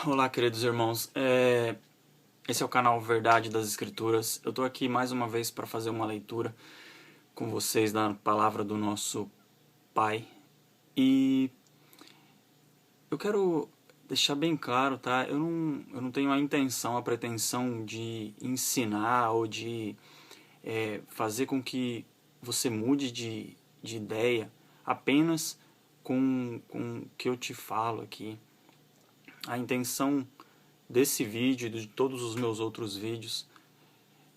Olá, queridos irmãos. Esse é o canal Verdade das Escrituras. Eu estou aqui mais uma vez para fazer uma leitura com vocês da palavra do nosso Pai. E eu quero deixar bem claro, tá? Eu não tenho a intenção, a pretensão de ensinar ou de fazer com que você mude de ideia apenas com o que eu te falo aqui. A intenção desse vídeo e de todos os meus outros vídeos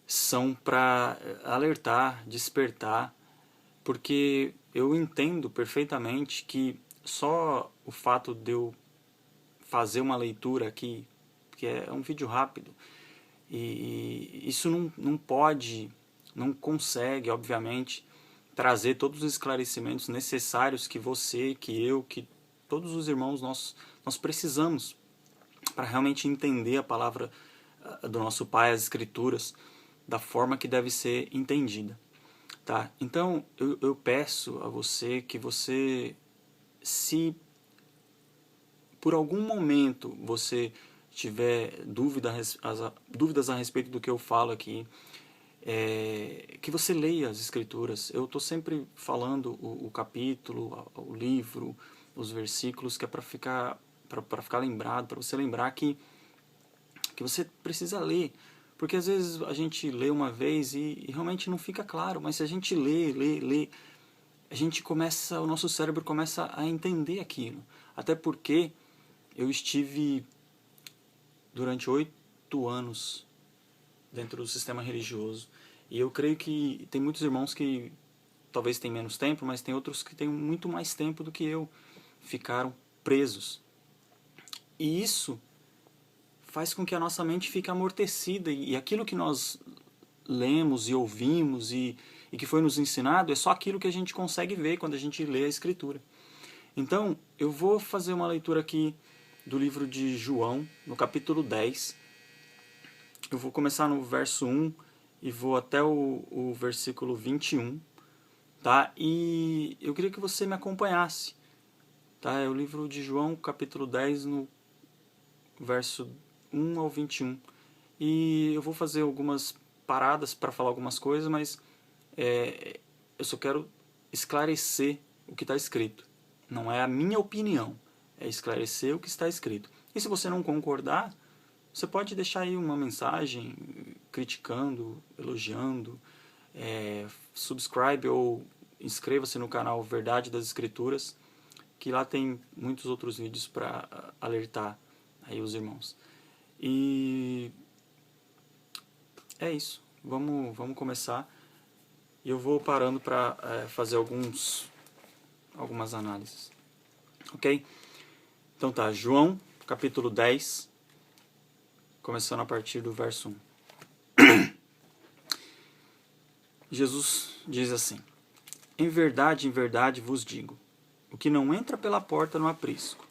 são para alertar, despertar, porque eu entendo perfeitamente que só o fato de eu fazer uma leitura aqui, que é um vídeo rápido, e isso não pode, não consegue, obviamente, trazer todos os esclarecimentos necessários que você, que eu, que todos os irmãos nós precisamos para realmente entender a palavra do nosso Pai, as Escrituras, da forma que deve ser entendida. Tá? Então, eu peço a você que você, se por algum momento você tiver dúvidas a respeito do que eu falo aqui, que você leia as Escrituras. Eu estou sempre falando o capítulo, o livro, os versículos, que é para ficar lembrado, para você lembrar que você precisa ler. Porque às vezes a gente lê uma vez e realmente não fica claro, mas se a gente lê, a gente começa, o nosso cérebro começa a entender aquilo. Até porque eu estive durante 8 anos dentro do sistema religioso, e eu creio que tem muitos irmãos que talvez tenham menos tempo, mas tem outros que têm muito mais tempo do que eu, ficaram presos. E isso faz com que a nossa mente fique amortecida, e aquilo que nós lemos e ouvimos e que foi nos ensinado é só aquilo que a gente consegue ver quando a gente lê a Escritura. Então, eu vou fazer uma leitura aqui do livro de João, no capítulo 10. Eu vou começar no verso 1 e vou até o versículo 21. Tá? E eu queria que você me acompanhasse. Tá? É o livro de João, capítulo 10, no verso 1 ao 21. E eu vou fazer algumas paradas para falar algumas coisas, mas eu só quero esclarecer o que está escrito. Não é a minha opinião, é esclarecer o que está escrito. E se você não concordar, você pode deixar aí uma mensagem criticando, elogiando, subscribe ou inscreva-se no canal Verdade das Escrituras, que lá tem muitos outros vídeos para alertar aí os irmãos. E é isso, vamos começar. E eu vou parando para fazer algumas análises. Ok? Então tá, João, capítulo 10, começando a partir do verso 1. Jesus diz assim: em verdade vos digo, o que não entra pela porta no aprisco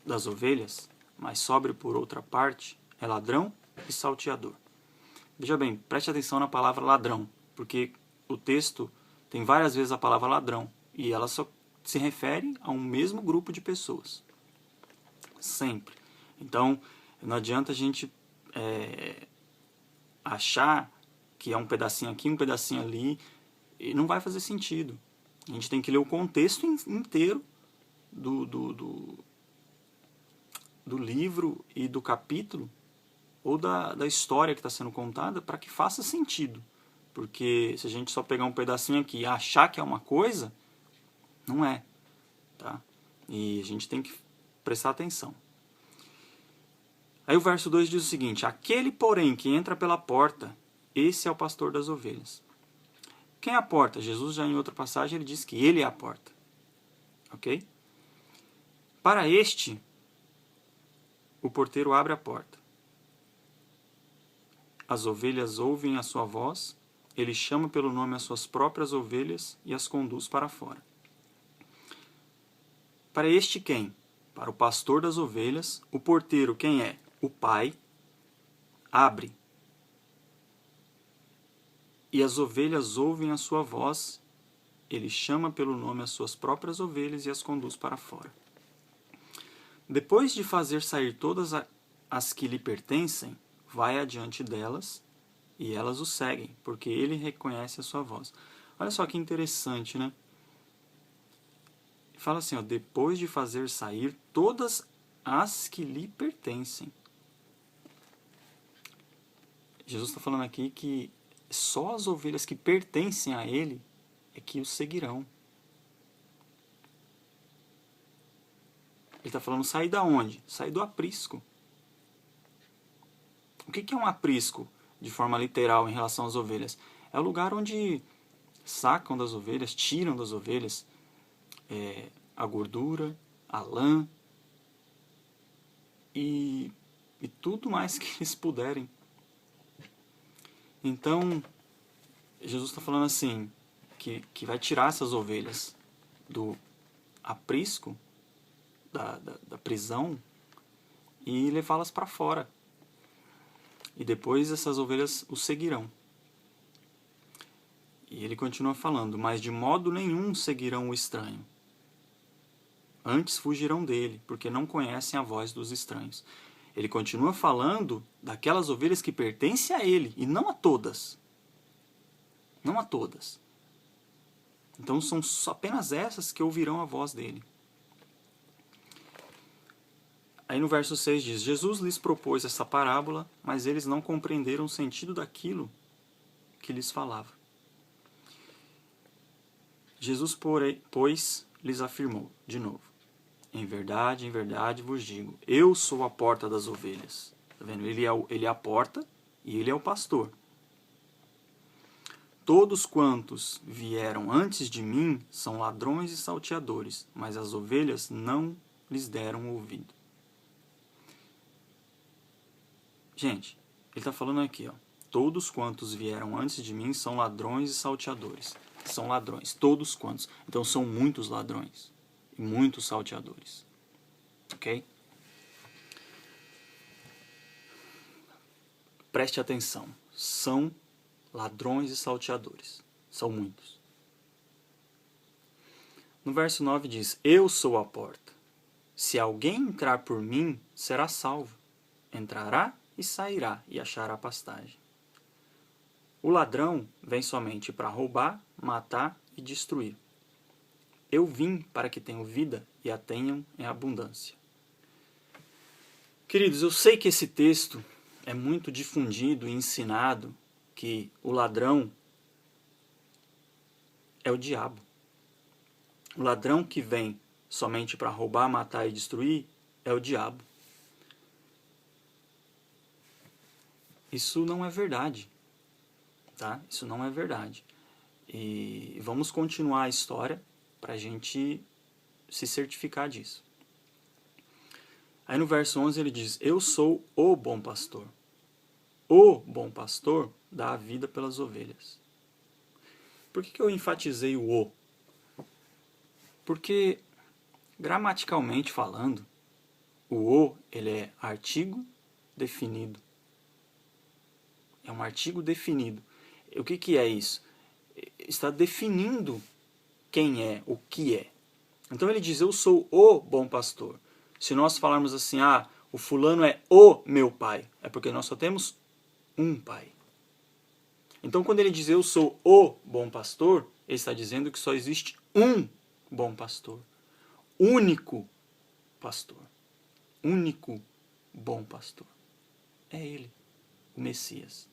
das ovelhas, mas sobe por outra parte, é ladrão e salteador. Veja bem, preste atenção na palavra ladrão, porque o texto tem várias vezes a palavra ladrão, e ela só se refere a um mesmo grupo de pessoas. Sempre. Então, não adianta a gente achar que é um pedacinho aqui, um pedacinho ali, e não vai fazer sentido. A gente tem que ler o contexto inteiro do livro e do capítulo, ou da história que está sendo contada, para que faça sentido. Porque se a gente só pegar um pedacinho aqui e achar que é uma coisa, não é. Tá? E a gente tem que prestar atenção. Aí o verso 2 diz o seguinte: aquele, porém, que entra pela porta, esse é o pastor das ovelhas. Quem é a porta? Jesus já em outra passagem ele diz que ele é a porta. Ok? Para este, o porteiro abre a porta. As ovelhas ouvem a sua voz, ele chama pelo nome as suas próprias ovelhas e as conduz para fora. Para este quem? Para o pastor das ovelhas, o porteiro quem é? O Pai, abre. E as ovelhas ouvem a sua voz, ele chama pelo nome as suas próprias ovelhas e as conduz para fora. Depois de fazer sair todas as que lhe pertencem, vai adiante delas e elas o seguem, porque ele reconhece a sua voz. Olha só que interessante, né? Fala assim, ó, depois de fazer sair todas as que lhe pertencem. Jesus está falando aqui que só as ovelhas que pertencem a ele é que o seguirão. Ele está falando sair da onde? Sair do aprisco. O que é um aprisco, de forma literal, em relação às ovelhas? É o lugar onde sacam das ovelhas, tiram das ovelhas a gordura, a lã e tudo mais que eles puderem. Então, Jesus está falando assim, que vai tirar essas ovelhas do aprisco, da prisão, e levá-las para fora. E depois essas ovelhas o seguirão. E ele continua falando, mas de modo nenhum seguirão o estranho. Antes fugirão dele, porque não conhecem a voz dos estranhos. Ele continua falando daquelas ovelhas que pertencem a ele, e não a todas. Não a todas. Então são apenas essas que ouvirão a voz dele. Aí no verso 6 diz, Jesus lhes propôs essa parábola, mas eles não compreenderam o sentido daquilo que lhes falava. Jesus, pois, lhes afirmou, de novo, em verdade vos digo, eu sou a porta das ovelhas. Tá vendo? Ele é a porta e ele é o pastor. Todos quantos vieram antes de mim são ladrões e salteadores, mas as ovelhas não lhes deram ouvido. Gente, ele está falando aqui, ó, todos quantos vieram antes de mim são ladrões e salteadores. São ladrões, todos quantos. Então são muitos ladrões e muitos salteadores. Ok? Preste atenção. São ladrões e salteadores. São muitos. No verso 9 diz, eu sou a porta. Se alguém entrar por mim, será salvo. Entrará e sairá e achará pastagem. O ladrão vem somente para roubar, matar e destruir. Eu vim para que tenham vida e a tenham em abundância. Queridos, eu sei que esse texto é muito difundido e ensinado que o ladrão é o diabo. O ladrão que vem somente para roubar, matar e destruir é o diabo. Isso não é verdade. Tá? Isso não é verdade. E vamos continuar a história para a gente se certificar disso. Aí no verso 11 ele diz, eu sou o bom pastor. O bom pastor dá a vida pelas ovelhas. Por que eu enfatizei o o? Porque, gramaticalmente falando, o ele é artigo definido. É um artigo definido. O que é isso? Está definindo quem é, o que é. Então ele diz, eu sou o bom pastor. Se nós falarmos assim, o fulano é o meu pai, é porque nós só temos um pai. Então quando ele diz, eu sou o bom pastor, ele está dizendo que só existe um bom pastor. Único pastor. Único bom pastor. É ele, o Messias.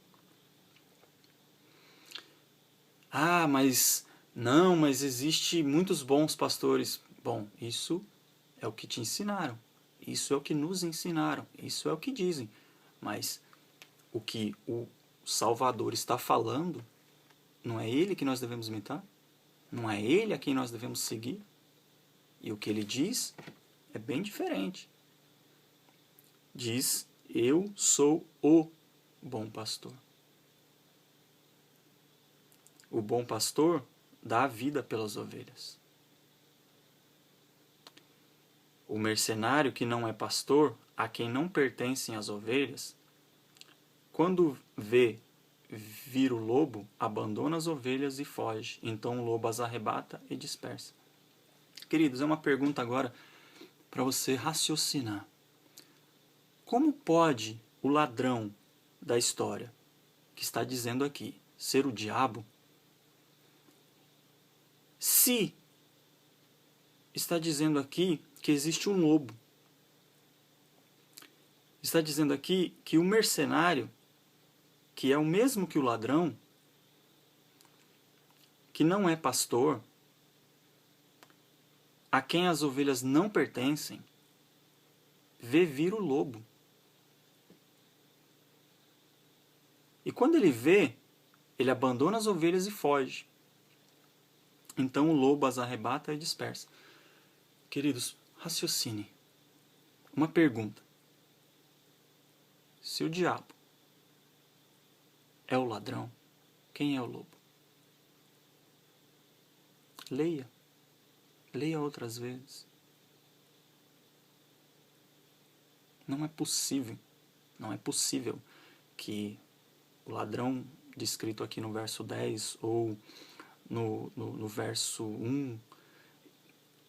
Mas existe muitos bons pastores. Bom, isso é o que te ensinaram. Isso é o que nos ensinaram. Isso é o que dizem. Mas o que o Salvador está falando, não é ele que nós devemos imitar? Não é ele a quem nós devemos seguir? E o que ele diz é bem diferente. Diz, eu sou o bom pastor. O bom pastor dá a vida pelas ovelhas. O mercenário que não é pastor, a quem não pertencem as ovelhas, quando vê vir o lobo, abandona as ovelhas e foge. Então o lobo as arrebata e dispersa. Queridos, é uma pergunta agora para você raciocinar. Como pode o ladrão da história, que está dizendo aqui, ser o diabo, se está dizendo aqui que existe um lobo? Está dizendo aqui que o mercenário, que é o mesmo que o ladrão, que não é pastor, a quem as ovelhas não pertencem, vê vir o lobo. E quando ele vê, ele abandona as ovelhas e foge. Então o lobo as arrebata e dispersa. Queridos, raciocine. Uma pergunta. Se o diabo é o ladrão, quem é o lobo? Leia. Leia outras vezes. Não é possível que o ladrão descrito aqui no verso 10 ou no verso 1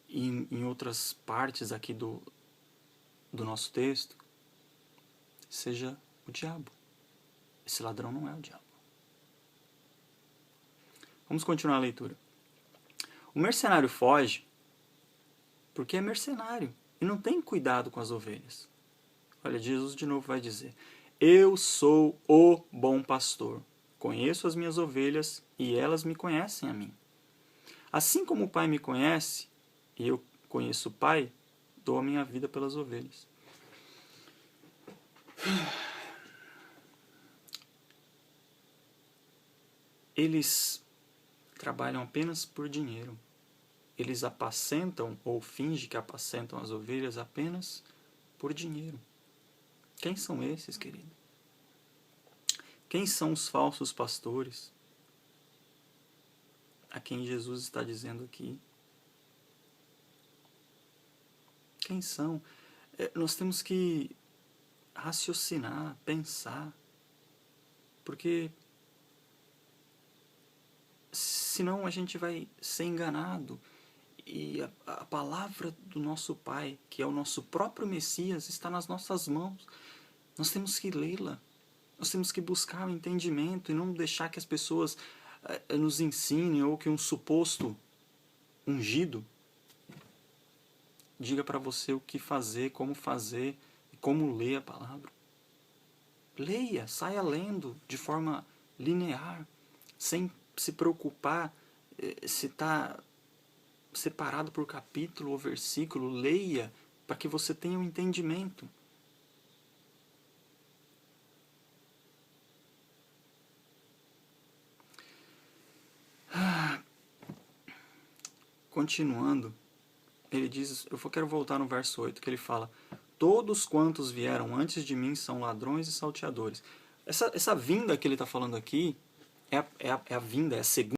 e em outras partes aqui do nosso texto seja o diabo. Esse ladrão não é o diabo. Vamos continuar a leitura. O mercenário foge porque é mercenário e não tem cuidado com as ovelhas. Olha, Jesus de novo vai dizer: eu sou o bom pastor. Conheço as minhas ovelhas e elas me conhecem a mim. Assim como o Pai me conhece e eu conheço o Pai, dou a minha vida pelas ovelhas. Eles trabalham apenas por dinheiro. Eles apacentam ou fingem que apacentam as ovelhas apenas por dinheiro. Quem são esses, querido? Quem são os falsos pastores? A quem Jesus está dizendo aqui. Quem são? Nós temos que raciocinar, pensar, porque senão a gente vai ser enganado e a palavra do nosso Pai, que é o nosso próprio Messias, está nas nossas mãos. Nós temos que lê-la, nós temos que buscar o entendimento e não deixar que as pessoas nos ensinem ou que um suposto ungido diga para você o que fazer e como ler a palavra. Leia, saia lendo de forma linear, sem se preocupar se está separado por capítulo ou versículo. Leia para que você tenha um entendimento. Continuando, ele diz, eu quero voltar no verso 8, que ele fala: todos quantos vieram antes de mim são ladrões e salteadores. Essa vinda que ele está falando aqui é a vinda, é a segunda